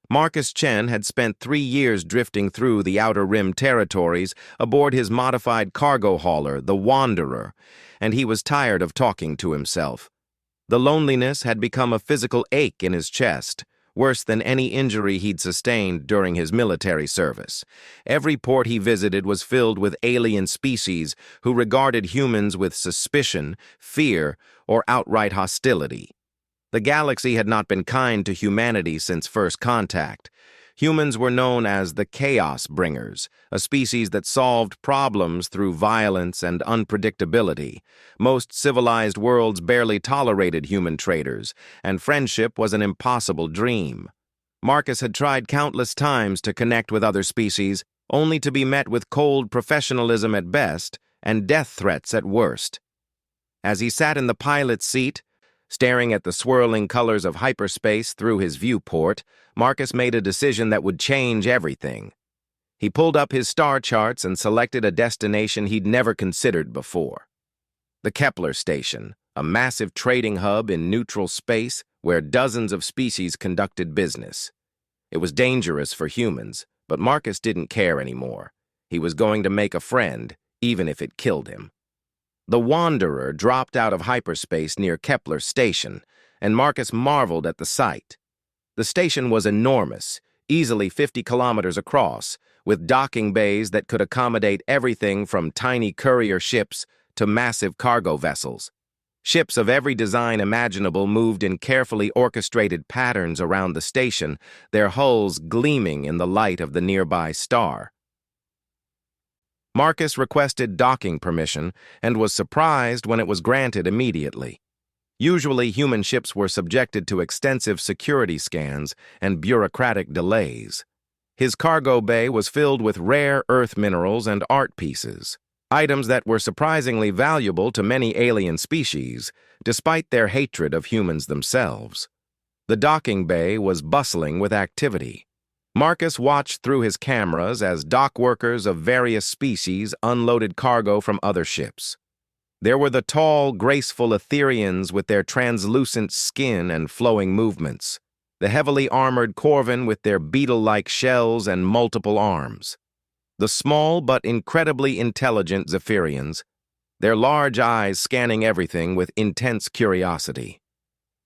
Marcus Chen had spent 3 years drifting through the Outer Rim territories aboard his modified cargo hauler, the Wanderer, and he was tired of talking to himself. The loneliness had become a physical ache in his chest, worse than any injury he'd sustained during his military service. Every port he visited was filled with alien species who regarded humans with suspicion, fear, or outright hostility. The galaxy had not been kind to humanity since first contact. Humans were known as the Chaos Bringers, a species that solved problems through violence and unpredictability. Most civilized worlds barely tolerated human traders, and friendship was an impossible dream. Marcus had tried countless times to connect with other species, only to be met with cold professionalism at best and death threats at worst. As he sat in the pilot's seat, staring at the swirling colors of hyperspace through his viewport, Marcus made a decision that would change everything. He pulled up his star charts and selected a destination he'd never considered before. The Kepler Station, a massive trading hub in neutral space where dozens of species conducted business. It was dangerous for humans, but Marcus didn't care anymore. He was going to make a friend, even if it killed him. The Wanderer dropped out of hyperspace near Kepler Station, and Marcus marveled at the sight. The station was enormous, easily 50 kilometers across, with docking bays that could accommodate everything from tiny courier ships to massive cargo vessels. Ships of every design imaginable moved in carefully orchestrated patterns around the station, their hulls gleaming in the light of the nearby star. Marcus requested docking permission and was surprised when it was granted immediately. Usually, human ships were subjected to extensive security scans and bureaucratic delays. His cargo bay was filled with rare earth minerals and art pieces, items that were surprisingly valuable to many alien species, despite their hatred of humans themselves. The docking bay was bustling with activity. Marcus watched through his cameras as dock workers of various species unloaded cargo from other ships. There were the tall, graceful Etherians with their translucent skin and flowing movements, the heavily armored Corvin with their beetle-like shells and multiple arms, the small but incredibly intelligent Zephyrians, their large eyes scanning everything with intense curiosity.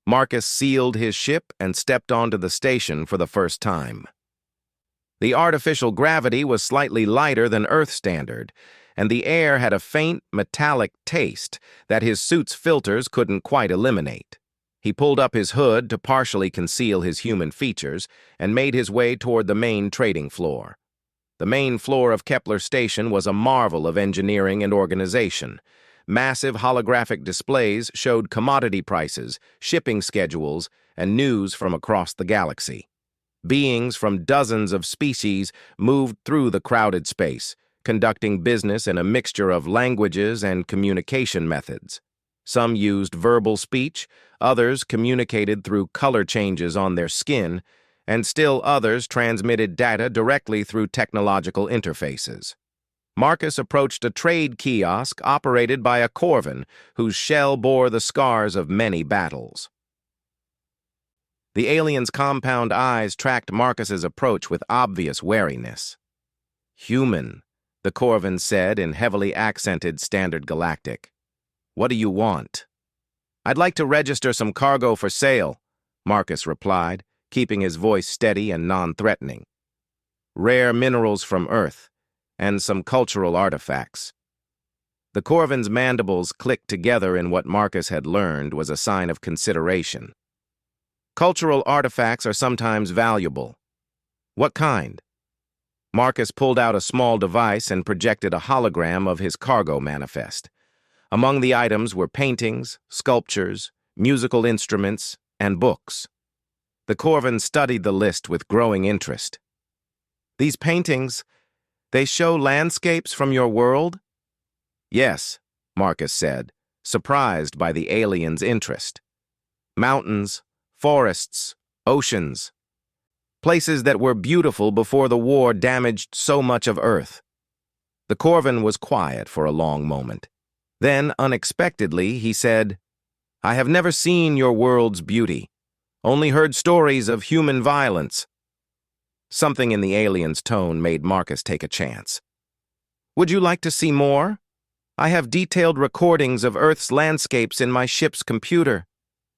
Marcus sealed his ship and stepped onto the station for the first time. The artificial gravity was slightly lighter than Earth standard, and the air had a faint, metallic taste that his suit's filters couldn't quite eliminate. He pulled up his hood to partially conceal his human features and made his way toward the main trading floor. The main floor of Kepler Station was a marvel of engineering and organization. Massive holographic displays showed commodity prices, shipping schedules, and news from across the galaxy. Beings from dozens of species moved through the crowded space, conducting business in a mixture of languages and communication methods. Some used verbal speech, others communicated through color changes on their skin, and still others transmitted data directly through technological interfaces. Marcus approached a trade kiosk operated by a Corvin whose shell bore the scars of many battles. The alien's compound eyes tracked Marcus's approach with obvious wariness. "Human," the Corvin said in heavily accented Standard Galactic. "What do you want?" "I'd like to register some cargo for sale," Marcus replied, keeping his voice steady and non-threatening. "Rare minerals from Earth, and some cultural artifacts." The Corvin's mandibles clicked together in what Marcus had learned was a sign of consideration. "Cultural artifacts are sometimes valuable." "What kind?" Marcus pulled out a small device and projected a hologram of his cargo manifest. Among the items were paintings, sculptures, musical instruments, and books. The Corvin studied the list with growing interest. "These paintings, they show landscapes from your world?" "Yes," Marcus said, surprised by the alien's interest. "Mountains, forests, oceans. Places that were beautiful before the war damaged so much of Earth." The Corvin was quiet for a long moment. Then, unexpectedly, he said, "I have never seen your world's beauty, only heard stories of human violence. Something in the alien's tone made Marcus take a chance. "Would you like to see more? I have detailed recordings of Earth's landscapes in my ship's computer.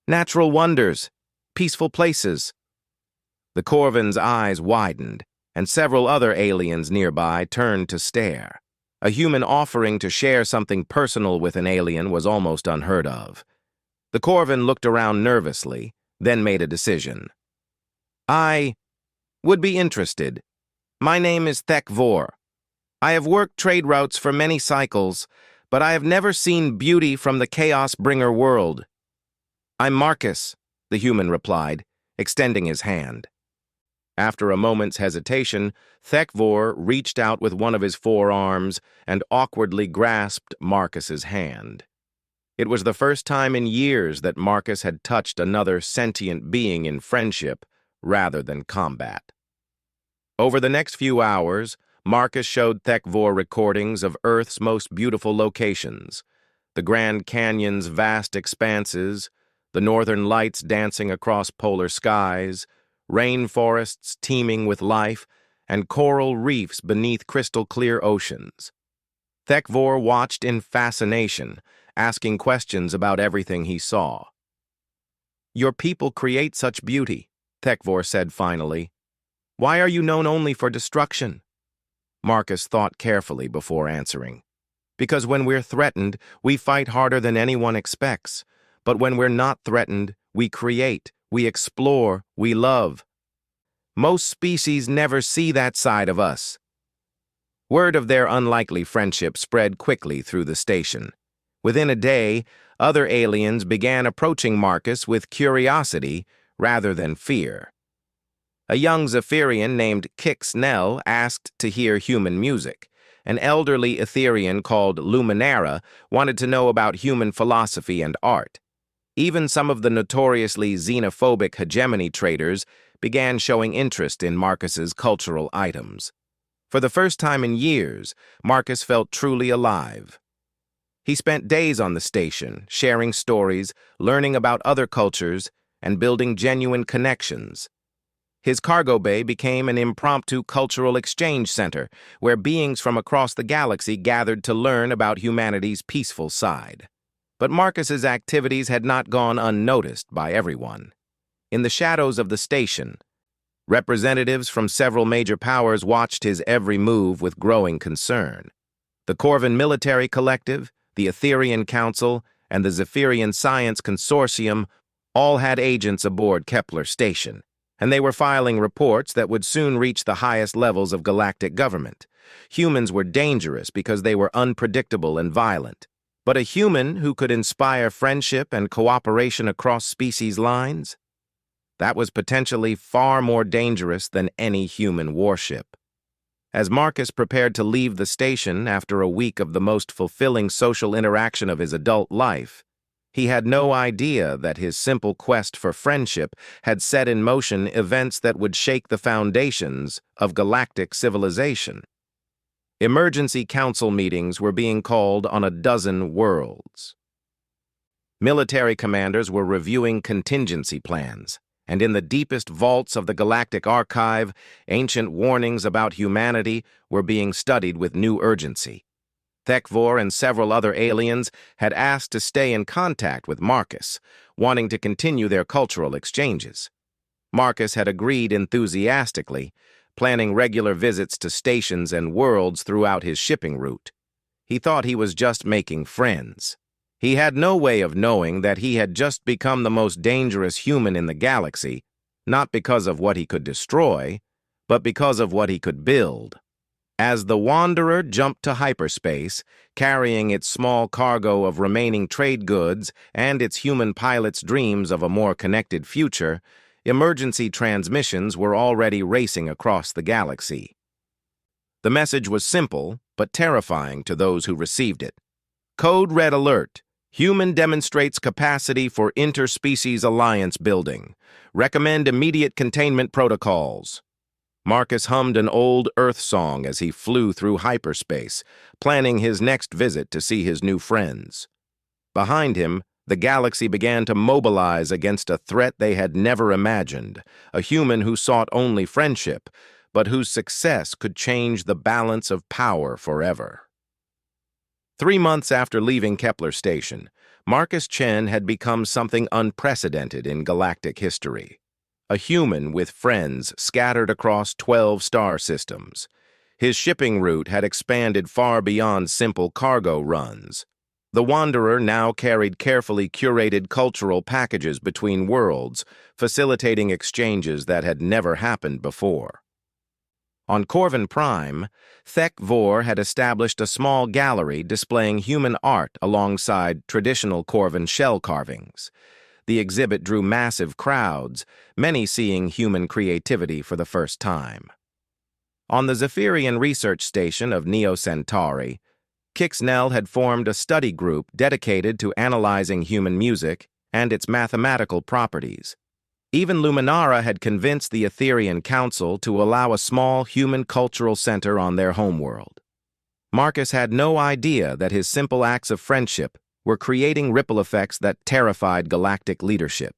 Natural wonders, peaceful places." The Corvin's eyes widened, and several other aliens nearby turned to stare. A human offering to share something personal with an alien was almost unheard of. The Corvin looked around nervously, then made a decision. "I would be interested. My name is HFY. I have worked trade routes for many cycles, but I have never seen beauty from the Chaos-Bringer world." "I'm Marcus," the human replied, extending his hand. After a moment's hesitation, HFY reached out with one of his forearms and awkwardly grasped Marcus's hand. It was the first time in years that Marcus had touched another sentient being in friendship rather than combat. Over the next few hours, Marcus showed HFY recordings of Earth's most beautiful locations: the Grand Canyon's vast expanses, the northern lights dancing across polar skies, rainforests teeming with life, and coral reefs beneath crystal-clear oceans. HFY watched in fascination, asking questions about everything he saw. "Your people create such beauty," HFY said finally. "Why are you known only for destruction?" Marcus thought carefully before answering. "Because when we're threatened, we fight harder than anyone expects. But when we're not threatened, we create, we explore, we love. Most species never see that side of us." Word of their unlikely friendship spread quickly through the station. Within a day, other aliens began approaching Marcus with curiosity rather than fear. A young Zephyrian named Kix asked to hear human music. An elderly Etherian called Luminara wanted to know about human philosophy and art. Even some of the notoriously xenophobic hegemony traders began showing interest in Marcus's cultural items. For the first time in years, Marcus felt truly alive. He spent days on the station, sharing stories, learning about other cultures, and building genuine connections. His cargo bay became an impromptu cultural exchange center where beings from across the galaxy gathered to learn about humanity's peaceful side. But Marcus's activities had not gone unnoticed by everyone. In the shadows of the station, representatives from several major powers watched his every move with growing concern. The Corvin Military Collective, the Etherian Council, and the Zephyrian Science Consortium all had agents aboard Kepler Station, and they were filing reports that would soon reach the highest levels of galactic government. Humans were dangerous because they were unpredictable and violent. But a human who could inspire friendship and cooperation across species lines? That was potentially far more dangerous than any human warship. As Marcus prepared to leave the station after a week of the most fulfilling social interaction of his adult life, he had no idea that his simple quest for friendship had set in motion events that would shake the foundations of galactic civilization. Emergency council meetings were being called on a dozen worlds. Military commanders were reviewing contingency plans, and in the deepest vaults of the Galactic Archive, ancient warnings about humanity were being studied with new urgency. HFY and several other aliens had asked to stay in contact with Marcus, wanting to continue their cultural exchanges. Marcus had agreed enthusiastically, planning regular visits to stations and worlds throughout his shipping route. He thought he was just making friends. He had no way of knowing that he had just become the most dangerous human in the galaxy, not because of what he could destroy, but because of what he could build. As the Wanderer jumped to hyperspace, carrying its small cargo of remaining trade goods and its human pilot's dreams of a more connected future, emergency transmissions were already racing across the galaxy. The message was simple, but terrifying to those who received it. Code Red Alert. Human demonstrates capacity for interspecies alliance building. Recommend immediate containment protocols. Marcus hummed an old Earth song as he flew through hyperspace, planning his next visit to see his new friends. Behind him, the galaxy began to mobilize against a threat they had never imagined, a human who sought only friendship, but whose success could change the balance of power forever. 3 months after leaving Kepler Station, Marcus Chen had become something unprecedented in galactic history. A human with friends scattered across 12 star systems. His shipping route had expanded far beyond simple cargo runs. The Wanderer now carried carefully curated cultural packages between worlds, facilitating exchanges that had never happened before. On Corvin Prime, HFY War had established a small gallery displaying human art alongside traditional Corvin shell carvings. The exhibit drew massive crowds, many seeing human creativity for the first time. On the Zephyrian research station of Neo Centauri, Kixnell had formed a study group dedicated to analyzing human music and its mathematical properties. Even Luminara had convinced the Etherian Council to allow a small human cultural center on their homeworld. Marcus had no idea that his simple acts of friendship were creating ripple effects that terrified galactic leadership.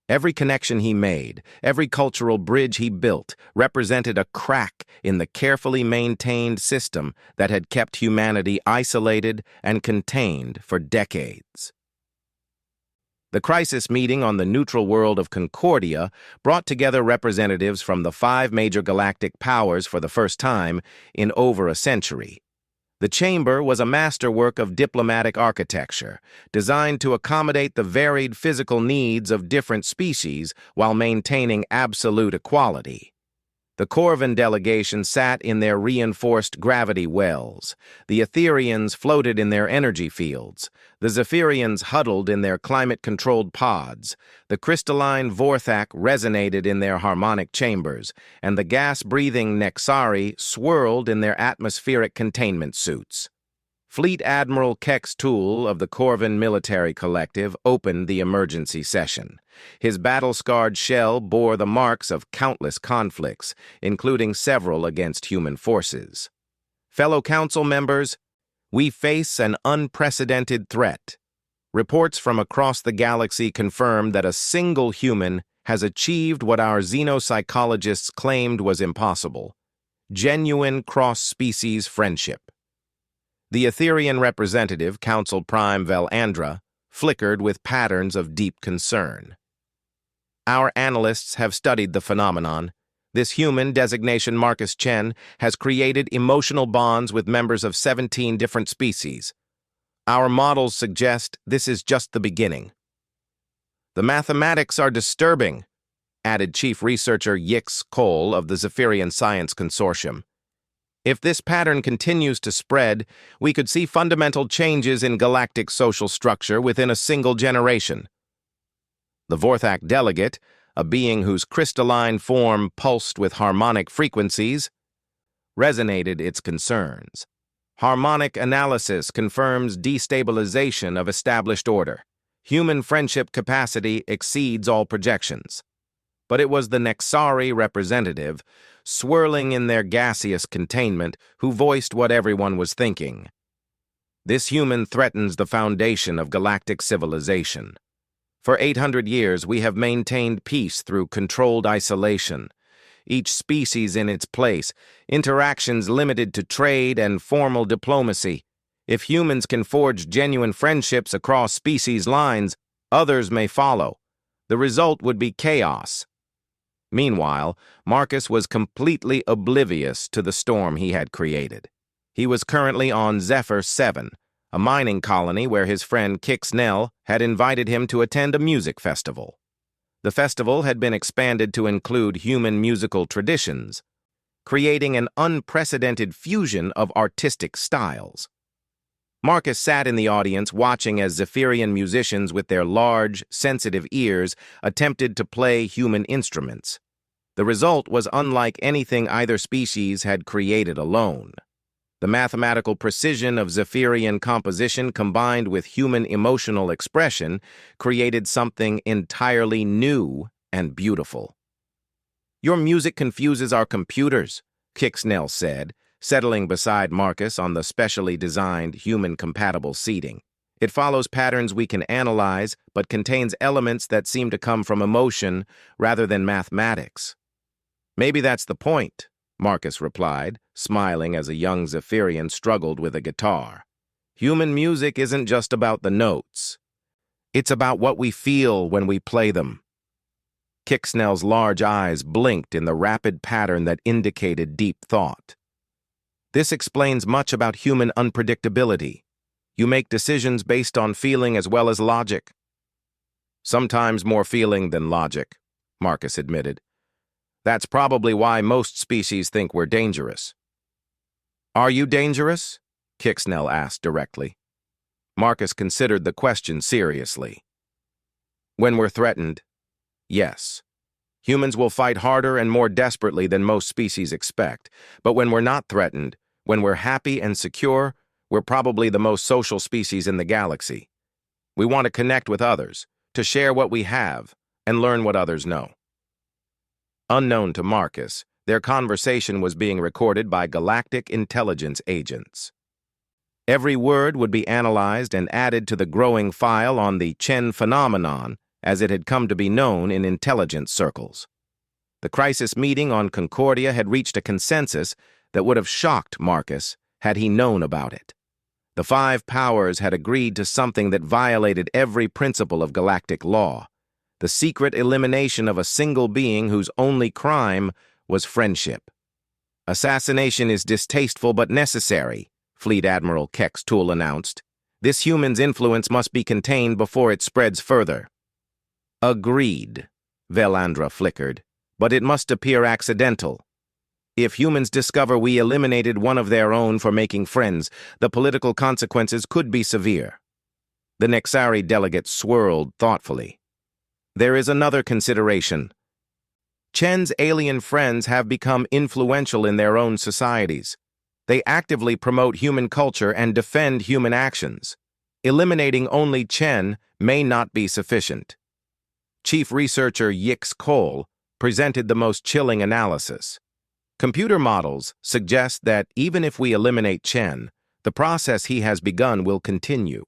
Every connection he made, every cultural bridge he built, represented a crack in the carefully maintained system that had kept humanity isolated and contained for decades. The crisis meeting on the neutral world of Concordia brought together representatives from the 5 major galactic powers for the first time in over a century. The chamber was a masterwork of diplomatic architecture, designed to accommodate the varied physical needs of different species while maintaining absolute equality. The Corvin delegation sat in their reinforced gravity wells. The Etherians floated in their energy fields. The Zephyrians huddled in their climate-controlled pods. The crystalline Vorthak resonated in their harmonic chambers, and the gas-breathing Nexari swirled in their atmospheric containment suits. Fleet Admiral Kex Tool of the Corvin Military Collective opened the emergency session. His battle-scarred shell bore the marks of countless conflicts, including several against human forces. Fellow council members, we face an unprecedented threat. Reports from across the galaxy confirm that a single human has achieved what our xenopsychologists claimed was impossible: genuine cross-species friendship. The Etherian representative, Council Prime Vel Andra, flickered with patterns of deep concern. Our analysts have studied the phenomenon. This human, designation Marcus Chen, has created emotional bonds with members of 17 different species. Our models suggest this is just the beginning. The mathematics are disturbing, added Chief Researcher Yix Cole of the Zephyrian Science Consortium. If this pattern continues to spread, we could see fundamental changes in galactic social structure within a single generation. The Vorthak delegate, a being whose crystalline form pulsed with harmonic frequencies, resonated its concerns. Harmonic analysis confirms destabilization of established order. Human friendship capacity exceeds all projections. But it was the Nexari representative, swirling in their gaseous containment, who voiced what everyone was thinking. This human threatens the foundation of galactic civilization. For 800 years, we have maintained peace through controlled isolation. Each species in its place, interactions limited to trade and formal diplomacy. If humans can forge genuine friendships across species lines, others may follow. The result would be chaos. Meanwhile, Marcus was completely oblivious to the storm he had created. He was currently on Zephyr 7, a mining colony where his friend Kixnell had invited him to attend a music festival. The festival had been expanded to include human musical traditions, creating an unprecedented fusion of artistic styles. Marcus sat in the audience watching as Zephyrian musicians with their large, sensitive ears attempted to play human instruments. The result was unlike anything either species had created alone. The mathematical precision of Zephyrian composition combined with human emotional expression created something entirely new and beautiful. "Your music confuses our computers," Kixnell said, settling beside Marcus on the specially designed human-compatible seating. "It follows patterns we can analyze, but contains elements that seem to come from emotion rather than mathematics." "Maybe that's the point," Marcus replied, smiling as a young Zephyrian struggled with a guitar. Human music isn't just about the notes. It's about what we feel when we play them. Kicksnell's large eyes blinked in the rapid pattern that indicated deep thought. This explains much about human unpredictability. You make decisions based on feeling as well as logic. Sometimes more feeling than logic, Marcus admitted. That's probably why most species think we're dangerous. Are you dangerous? Kicksnell asked directly. Marcus considered the question seriously. When we're threatened, yes. Humans will fight harder and more desperately than most species expect, but when we're not threatened, when we're happy and secure, we're probably the most social species in the galaxy. We want to connect with others, to share what we have, and learn what others know. Unknown to Marcus, their conversation was being recorded by Galactic intelligence agents. Every word would be analyzed and added to the growing file on the Chen phenomenon, as it had come to be known in intelligence circles. The crisis meeting on Concordia had reached a consensus that would have shocked Marcus had he known about it. The five powers had agreed to something that violated every principle of galactic law, the secret elimination of a single being whose only crime was friendship. Assassination is distasteful but necessary, Fleet Admiral Kex Tool announced. This human's influence must be contained before it spreads further. Agreed, Velandra flickered, but it must appear accidental. If humans discover we eliminated one of their own for making friends, the political consequences could be severe. The Nexari delegate swirled thoughtfully. There is another consideration. Chen's alien friends have become influential in their own societies. They actively promote human culture and defend human actions. Eliminating only Chen may not be sufficient. Chief Researcher Yix Cole presented the most chilling analysis. Computer models suggest that even if we eliminate Chen, the process he has begun will continue.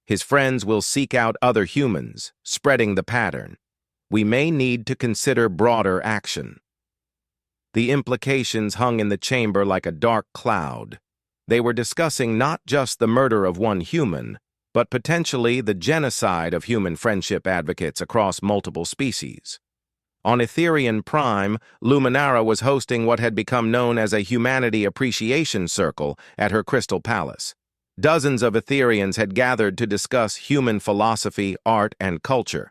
His friends will seek out other humans, spreading the pattern. We may need to consider broader action. The implications hung in the chamber like a dark cloud. They were discussing not just the murder of one human, but potentially the genocide of human friendship advocates across multiple species. On Etherian Prime, Luminara was hosting what had become known as a Humanity Appreciation Circle at her Crystal Palace. Dozens of Etherians had gathered to discuss human philosophy, art, and culture.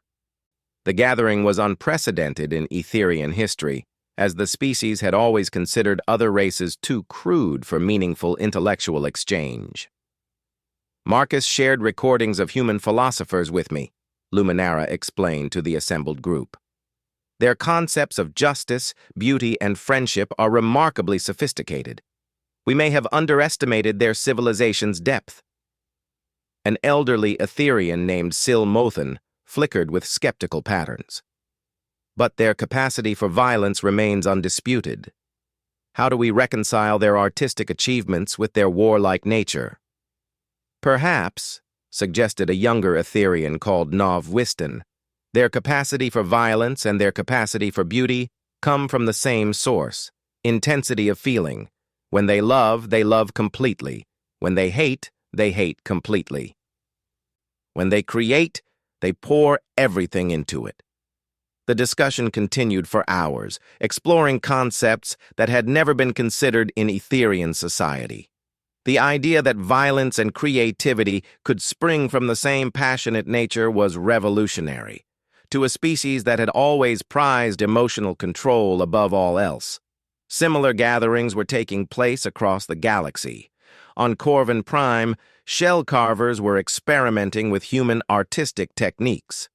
The gathering was unprecedented in Etherian history, as the species had always considered other races too crude for meaningful intellectual exchange. Marcus shared recordings of human philosophers with me, Luminara explained to the assembled group. Their concepts of justice, beauty, and friendship are remarkably sophisticated. We may have underestimated their civilization's depth. An elderly Etherian named Sil Mothan flickered with skeptical patterns. But their capacity for violence remains undisputed. How do we reconcile their artistic achievements with their warlike nature? Perhaps, suggested a younger Etherian called Nov Wiston, their capacity for violence and their capacity for beauty come from the same source, intensity of feeling. When they love completely. When they hate completely. When they create, they pour everything into it. The discussion continued for hours, exploring concepts that had never been considered in Etherian society. The idea that violence and creativity could spring from the same passionate nature was revolutionary, to a species that had always prized emotional control above all else. Similar gatherings were taking place across the galaxy. On Corvin Prime, shell carvers were experimenting with human artistic techniques.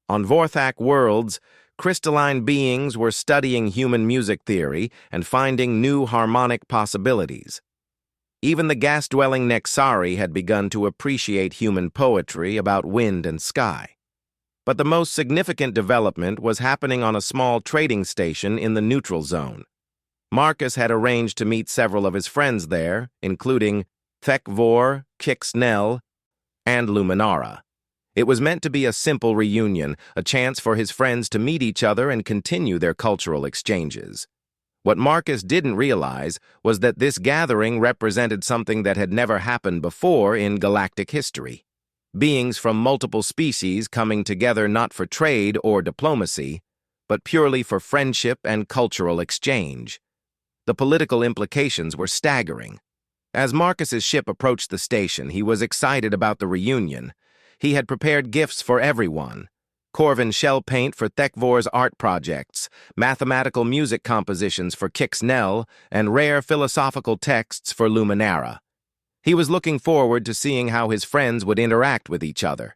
On Vorthak worlds, crystalline beings were studying human music theory and finding new harmonic possibilities. Even the gas-dwelling Nexari had begun to appreciate human poetry about wind and sky. But the most significant development was happening on a small trading station in the neutral zone. Marcus had arranged to meet several of his friends there, including Thekvor, Kicksnell, and Luminara. It was meant to be a simple reunion, a chance for his friends to meet each other and continue their cultural exchanges. What Marcus didn't realize was that this gathering represented something that had never happened before in galactic history. Beings from multiple species coming together not for trade or diplomacy, but purely for friendship and cultural exchange. The political implications were staggering. As Marcus's ship approached the station, he was excited about the reunion. He had prepared gifts for everyone. Corvin shell paint for Thekvor's art projects, mathematical music compositions for Kixnell, and rare philosophical texts for Luminara. He was looking forward to seeing how his friends would interact with each other.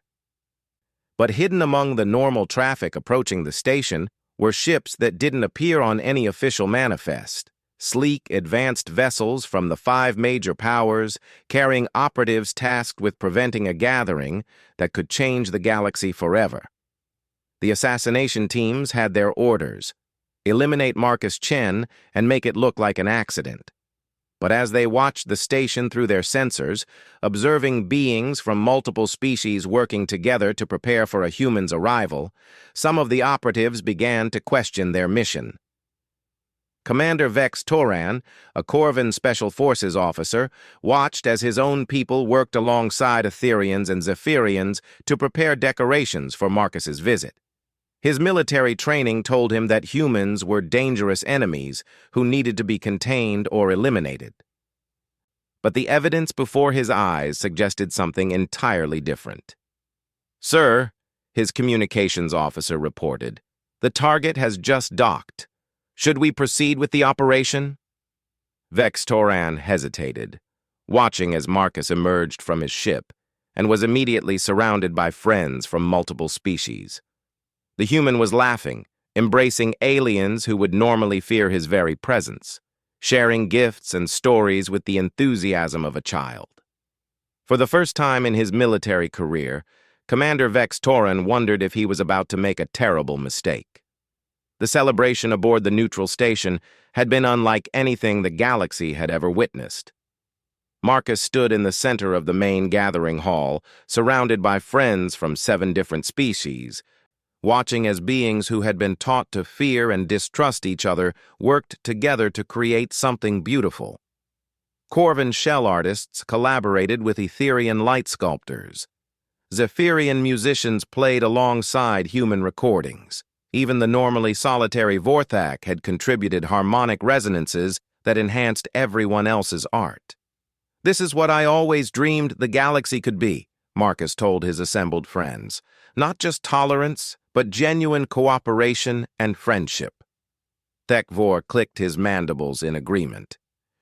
But hidden among the normal traffic approaching the station were ships that didn't appear on any official manifest. Sleek, advanced vessels from the 5 major powers, carrying operatives tasked with preventing a gathering that could change the galaxy forever. The assassination teams had their orders: eliminate Marcus Chen and make it look like an accident. But as they watched the station through their sensors, observing beings from multiple species working together to prepare for a human's arrival, some of the operatives began to question their mission. Commander Vex Toran, a Corvin Special Forces officer, watched as his own people worked alongside Etherians and Zephyrians to prepare decorations for Marcus's visit. His military training told him that humans were dangerous enemies who needed to be contained or eliminated. But the evidence before his eyes suggested something entirely different. "Sir," his communications officer reported, "the target has just docked. Should we proceed with the operation?" Vex Toran hesitated, watching as Marcus emerged from his ship and was immediately surrounded by friends from multiple species. The human was laughing, embracing aliens who would normally fear his very presence, sharing gifts and stories with the enthusiasm of a child. For the first time in his military career, Commander Vex Toran wondered if he was about to make a terrible mistake. The celebration aboard the neutral station had been unlike anything the galaxy had ever witnessed. Marcus stood in the center of the main gathering hall, surrounded by friends from 7 different species, watching as beings who had been taught to fear and distrust each other worked together to create something beautiful. Corvin shell artists collaborated with Etherian light sculptors. Zephyrian musicians played alongside human recordings. Even the normally solitary Vorthak had contributed harmonic resonances that enhanced everyone else's art. "This is what I always dreamed the galaxy could be," Marcus told his assembled friends. "Not just tolerance, but genuine cooperation and friendship." Thekvor clicked his mandibles in agreement.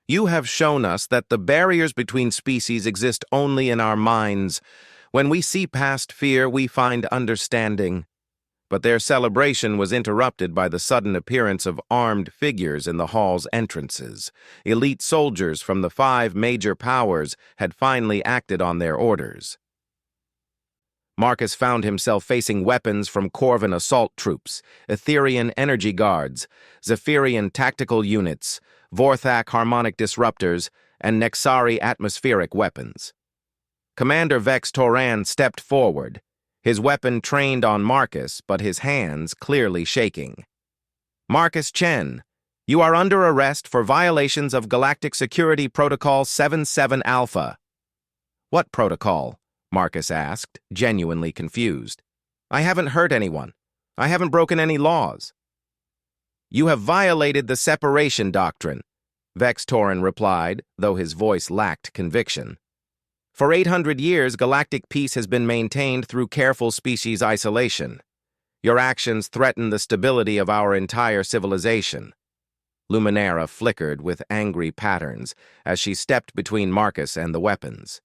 "You have shown us that the barriers between species exist only in our minds. When we see past fear, we find understanding." But their celebration was interrupted by the sudden appearance of armed figures in the hall's entrances. Elite soldiers from the 5 major powers had finally acted on their orders. Marcus found himself facing weapons from Corvin assault troops, Etherian energy guards, Zephyrian tactical units, Vorthak harmonic disruptors, and Nexari atmospheric weapons. Commander Vex Toran stepped forward, his weapon trained on Marcus, but his hands clearly shaking. "Marcus Chen, you are under arrest for violations of Galactic Security Protocol 77 Alpha." "What protocol?" Marcus asked, genuinely confused. "I haven't hurt anyone. I haven't broken any laws." "You have violated the separation doctrine," Vex Toran replied, though his voice lacked conviction. "For 800 years, galactic peace has been maintained through careful species isolation. Your actions threaten the stability of our entire civilization." Luminara flickered with angry patterns as she stepped between Marcus and the weapons.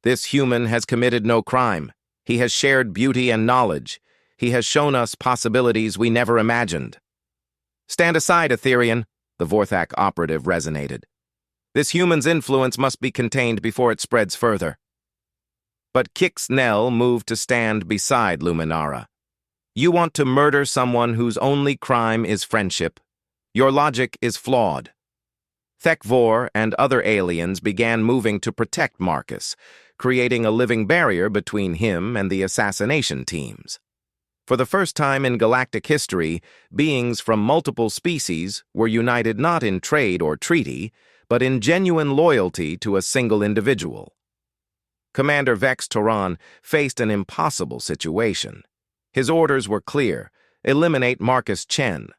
"This human has committed no crime. He has shared beauty and knowledge. He has shown us possibilities we never imagined." "Stand aside, Etherian," the Vorthak operative resonated. "This human's influence must be contained before it spreads further." But Kixnell moved to stand beside Luminara. "You want to murder someone whose only crime is friendship. Your logic is flawed." Thekvor and other aliens began moving to protect Marcus, creating a living barrier between him and the assassination teams. For the first time in galactic history, beings from multiple species were united not in trade or treaty, but in genuine loyalty to a single individual. Commander Vex Toran faced an impossible situation. His orders were clear: eliminate Marcus Chen.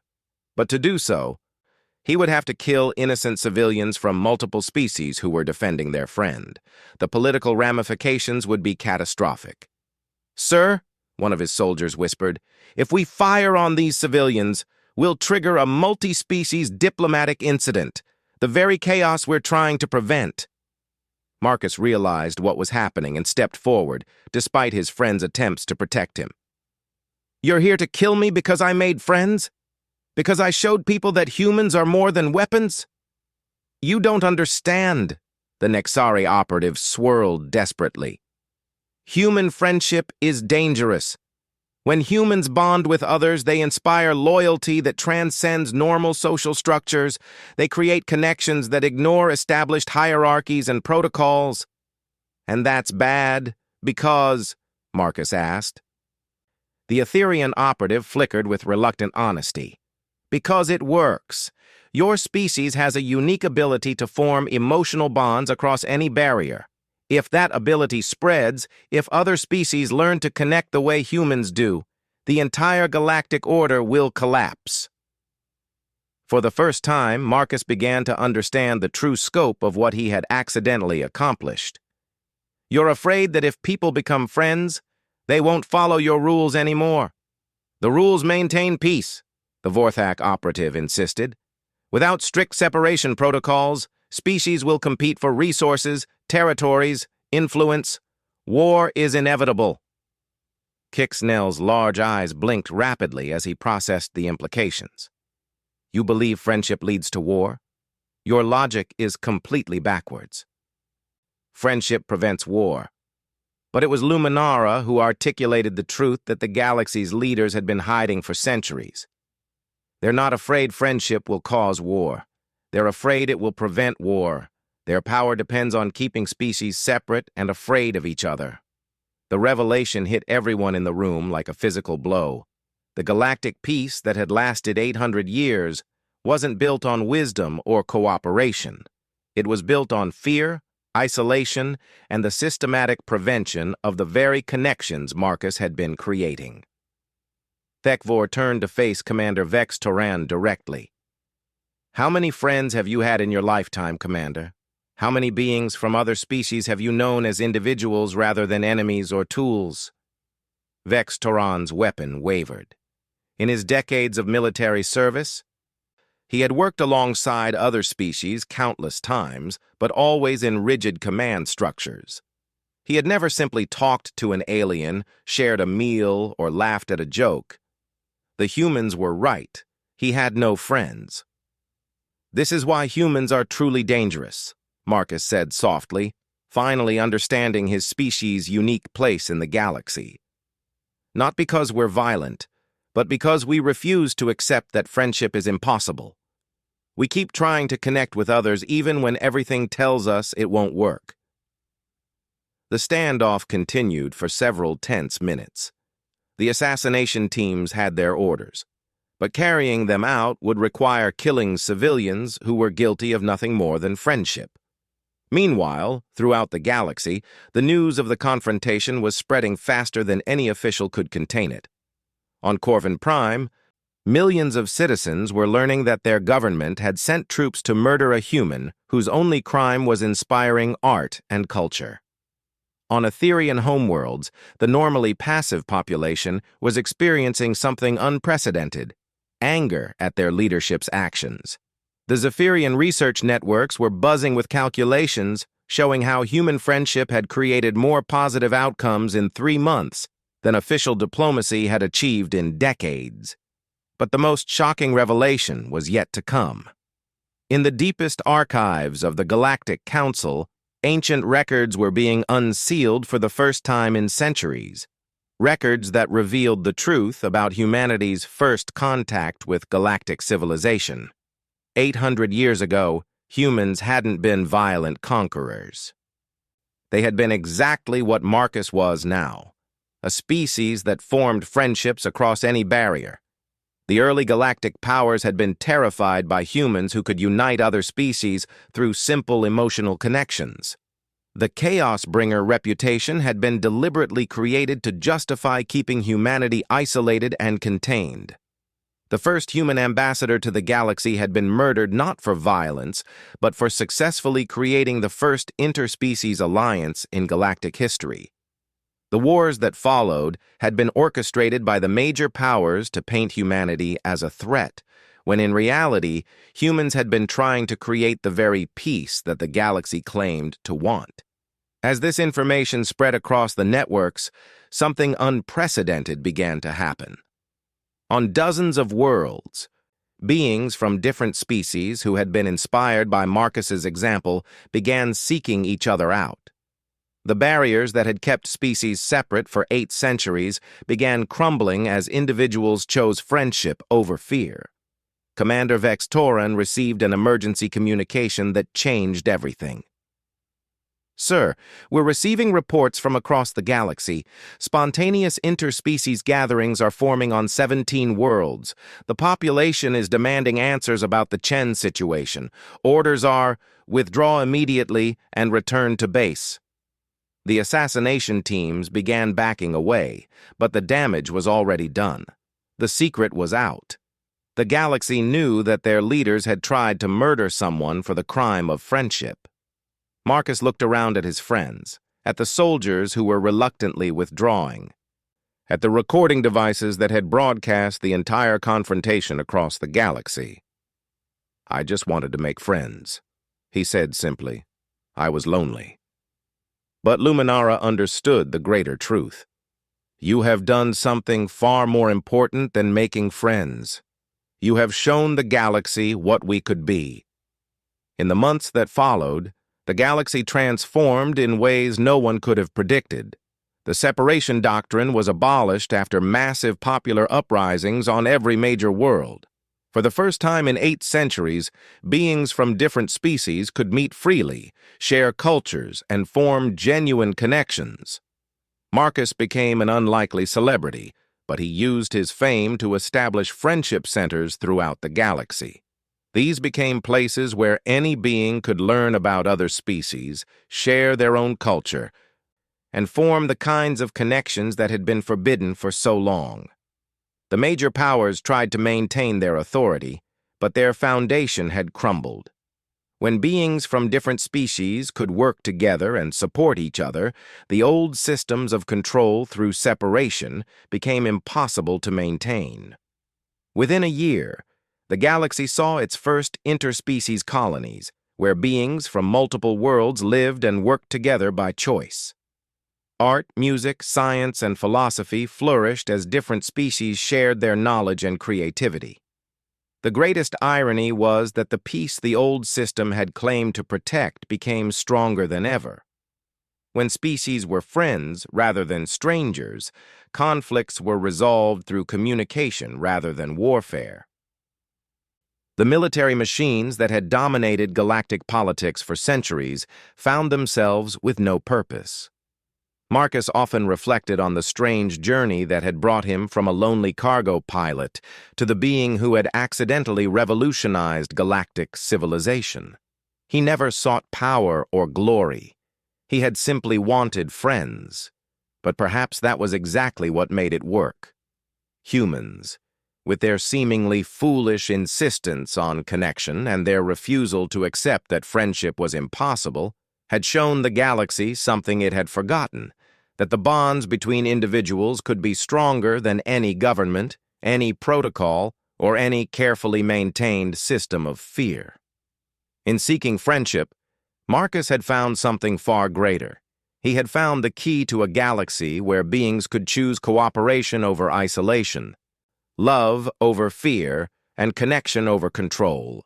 But to do so, he would have to kill innocent civilians from multiple species who were defending their friend. The political ramifications would be catastrophic. "Sir," one of his soldiers whispered, "if we fire on these civilians, we'll trigger a multi-species diplomatic incident, the very chaos we're trying to prevent." Marcus realized what was happening and stepped forward, despite his friend's attempts to protect him. "You're here to kill me because I made friends? Because I showed people that humans are more than weapons? You don't understand," the Nexari operative swirled desperately. "Human friendship is dangerous. When humans bond with others, they inspire loyalty that transcends normal social structures. They create connections that ignore established hierarchies and protocols. And that's bad because," Marcus asked. The Etherian operative flickered with reluctant honesty. "Because it works. Your species has a unique ability to form emotional bonds across any barrier. If that ability spreads, if other species learn to connect the way humans do, the entire galactic order will collapse." For the first time, Marcus began to understand the true scope of what he had accidentally accomplished. "You're afraid that if people become friends, they won't follow your rules anymore. The rules maintain peace," the Vorthak operative insisted. "Without strict separation protocols, species will compete for resources, territories, influence. War is inevitable." Kixnell's large eyes blinked rapidly as he processed the implications. "You believe friendship leads to war? Your logic is completely backwards. Friendship prevents war. But it was Luminara who articulated the truth that the galaxy's leaders had been hiding for centuries. They're not afraid friendship will cause war. They're afraid it will prevent war. Their power depends on keeping species separate and afraid of each other." The revelation hit everyone in the room like a physical blow. The galactic peace that had lasted 800 years wasn't built on wisdom or cooperation. It was built on fear, isolation, and the systematic prevention of the very connections Marcus had been creating. Thekvor turned to face Commander Vex Toran directly. "How many friends have you had in your lifetime, Commander? How many beings from other species have you known as individuals rather than enemies or tools?" Vex Toran's weapon wavered. In his decades of military service, he had worked alongside other species countless times, but always in rigid command structures. He had never simply talked to an alien, shared a meal, or laughed at a joke. The humans were right. He had no friends. "This is why humans are truly dangerous," Marcus said softly, finally understanding his species' unique place in the galaxy. "Not because we're violent, but because we refuse to accept that friendship is impossible. We keep trying to connect with others even when everything tells us it won't work." The standoff continued for several tense minutes. The assassination teams had their orders, but carrying them out would require killing civilians who were guilty of nothing more than friendship. Meanwhile, throughout the galaxy, the news of the confrontation was spreading faster than any official could contain it. On Corvin Prime, millions of citizens were learning that their government had sent troops to murder a human whose only crime was inspiring art and culture. On Etherian homeworlds, the normally passive population was experiencing something unprecedented: anger at their leadership's actions. The Zephyrian research networks were buzzing with calculations showing how human friendship had created more positive outcomes in 3 months than official diplomacy had achieved in decades. But the most shocking revelation was yet to come. In the deepest archives of the Galactic Council, ancient records were being unsealed for the first time in centuries. Records that revealed the truth about humanity's first contact with galactic civilization. 800 years ago, humans hadn't been violent conquerors. They had been exactly what Marcus was now: a species that formed friendships across any barrier. The early galactic powers had been terrified by humans who could unite other species through simple emotional connections. The Chaos Bringer reputation had been deliberately created to justify keeping humanity isolated and contained. The first human ambassador to the galaxy had been murdered not for violence, but for successfully creating the first interspecies alliance in galactic history. The wars that followed had been orchestrated by the major powers to paint humanity as a threat, when in reality, humans had been trying to create the very peace that the galaxy claimed to want. As this information spread across the networks, something unprecedented began to happen. On dozens of worlds, beings from different species who had been inspired by Marcus's example began seeking each other out. The barriers that had kept species separate for 8 centuries began crumbling as individuals chose friendship over fear. Commander Vex Toran received an emergency communication that changed everything. "Sir, we're receiving reports from across the galaxy. Spontaneous interspecies gatherings are forming on 17 worlds. The population is demanding answers about the Chen situation. Orders are, withdraw immediately and return to base." The assassination teams began backing away, but the damage was already done. The secret was out. The galaxy knew that their leaders had tried to murder someone for the crime of friendship. Marcus looked around at his friends, at the soldiers who were reluctantly withdrawing, at the recording devices that had broadcast the entire confrontation across the galaxy. "I just wanted to make friends," he said simply. "I was lonely." But Luminara understood the greater truth. "You have done something far more important than making friends. You have shown the galaxy what we could be." In the months that followed, the galaxy transformed in ways no one could have predicted. The separation doctrine was abolished after massive popular uprisings on every major world. For the first time in 8 centuries, beings from different species could meet freely, share cultures, and form genuine connections. Marcus became an unlikely celebrity, but he used his fame to establish friendship centers throughout the galaxy. These became places where any being could learn about other species, share their own culture, and form the kinds of connections that had been forbidden for so long. The major powers tried to maintain their authority, but their foundation had crumbled. When beings from different species could work together and support each other, the old systems of control through separation became impossible to maintain. Within a year, the galaxy saw its first interspecies colonies, where beings from multiple worlds lived and worked together by choice. Art, music, science, and philosophy flourished as different species shared their knowledge and creativity. The greatest irony was that the peace the old system had claimed to protect became stronger than ever. When species were friends rather than strangers, conflicts were resolved through communication rather than warfare. The military machines that had dominated galactic politics for centuries found themselves with no purpose. Marcus often reflected on the strange journey that had brought him from a lonely cargo pilot to the being who had accidentally revolutionized galactic civilization. He never sought power or glory. He had simply wanted friends. But perhaps that was exactly what made it work. Humans, with their seemingly foolish insistence on connection and their refusal to accept that friendship was impossible, had shown the galaxy something it had forgotten, that the bonds between individuals could be stronger than any government, any protocol, or any carefully maintained system of fear. In seeking friendship, Marcus had found something far greater. He had found the key to a galaxy where beings could choose cooperation over isolation, love over fear, and connection over control.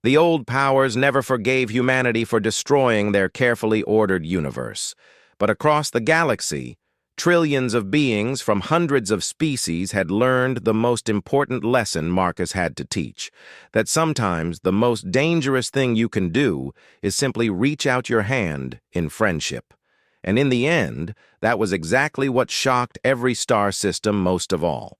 The old powers never forgave humanity for destroying their carefully ordered universe. But across the galaxy, trillions of beings from hundreds of species had learned the most important lesson Marcus had to teach, that sometimes the most dangerous thing you can do is simply reach out your hand in friendship. And in the end, that was exactly what shocked every star system most of all.